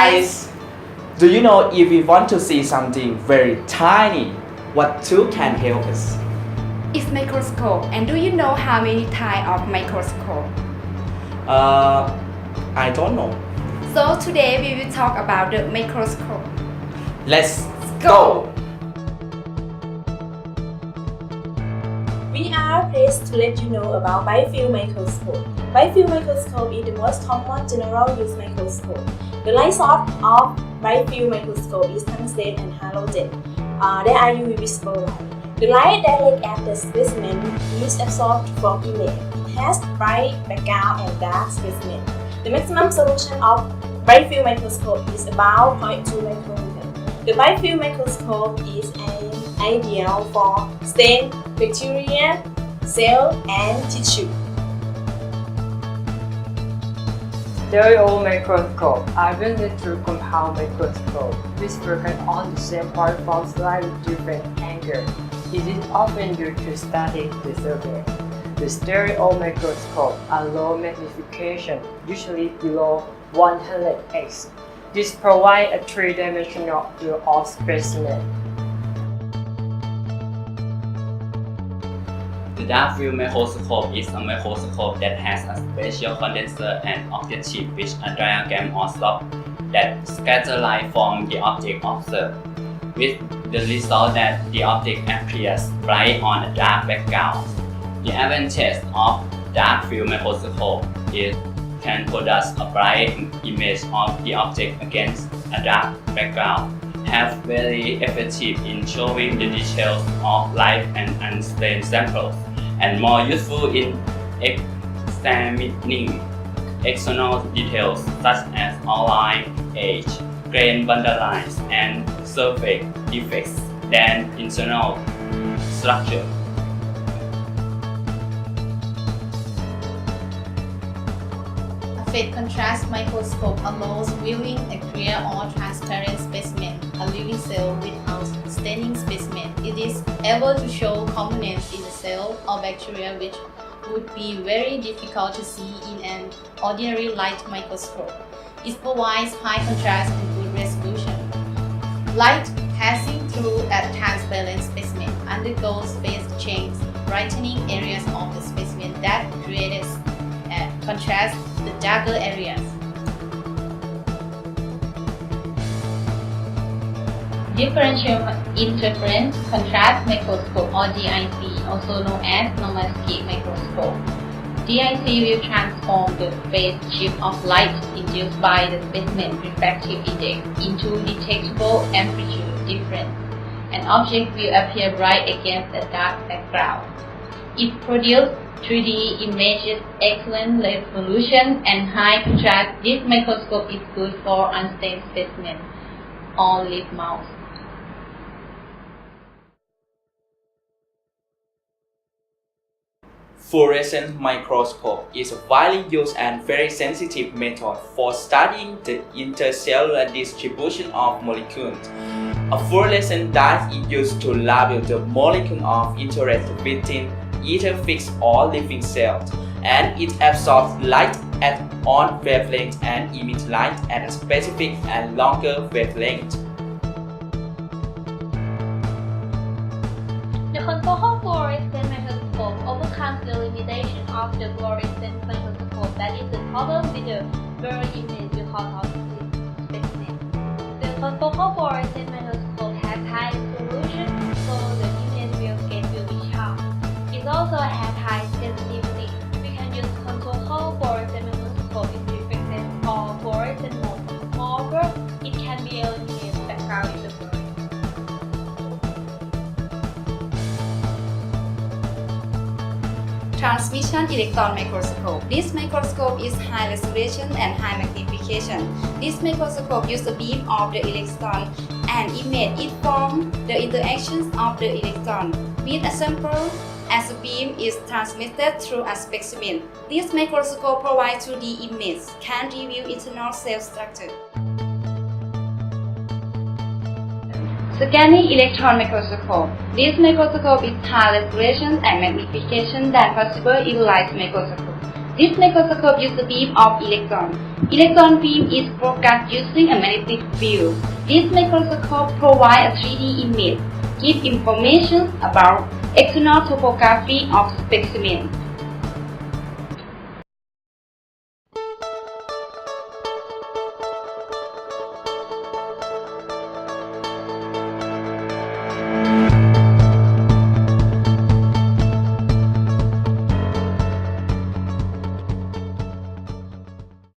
guys! Do you know if we want to see something very tiny, what tool can help us? It's microscope. And do you know how many types of microscope? I don't know. So today we will talk about the microscope. Let's go! We are pleased to let you know about bifield microscope. Bifield microscope is the most common general use microscope. The light source of bifield microscope is tungsten and halogen. They are UV visible light. The light directly at the specimen is absorbed from image. It has bright background and dark specimen. The maximum resolution of bifield microscope is about 0.2 micrometer. The bifield microscope is an ideal for stain, bacteria, cell, and tissue. Stereo microscope are related to compound microscope, which focus on the same part from slightly different angles. It is often used to study the surface. The stereo microscope are low magnification, usually below 100x. This provides a three-dimensional view of specimen. The dark field microscope is a microscope that has a special condenser and objective with a diagram or slope that scatters light from the object observed, with the result that the object appears bright on a dark background. The advantage of dark field microscope is can produce a bright image of the object against a dark background, have very effective in showing the details of live and unstained samples, and more useful in examining external details such as outline, age, grain bundle lines, and surface defects than internal structure. A phase contrast microscope allows viewing a clear or transparent specimen, a living cell without staining specimen. It is able to show components in the cell or bacteria which would be very difficult to see in an ordinary light microscope. It provides high contrast and good resolution. Light passing through a transparent specimen undergoes phase change, brightening areas of the specimen that creates contrast the darker areas. Differential interference contrast microscope or DIC, also known as Microscope microscope. DIC will transform the phase shift of light induced by the specimen refractive index into detectable amplitude difference. An object will appear bright against a dark background. It produces 3D images, excellent resolution, and high contrast. This microscope is good for unstained specimens or leaf mouse. Fluorescent microscope is a widely used and very sensitive method for studying the intercellular distribution of molecules. A fluorescent dye is used to label the molecule of interest within either fixed or living cells, and it absorbs light at one wavelength and emits light at a specific and longer wavelength. The confocal fluorescent microscope overcomes the limitation of the fluorescent microscope, that is the problem with the blurred image because of the specimen. The confocal fluorescent microscope has high resolution, so the image will be sharp. It also has high sensitivity. We can use confocal fluorescent microscope in reflected or fluorescent mode. Moreover, it can be eliminated background in the blur. Transmission electron microscope. This microscope is high resolution and high magnification. This microscope uses a beam of the electron and image it from the interactions of the electron with a sample as the beam is transmitted through a specimen. This microscope provides 2D image, can reveal internal cell structure. Scanning electron microscope. This microscope is high resolution and magnification than possible in light microscope. This microscope uses the beam of electron. Electron beam is broadcast using a magnetic field. This microscope provides a 3D image, give information about external topography of specimen.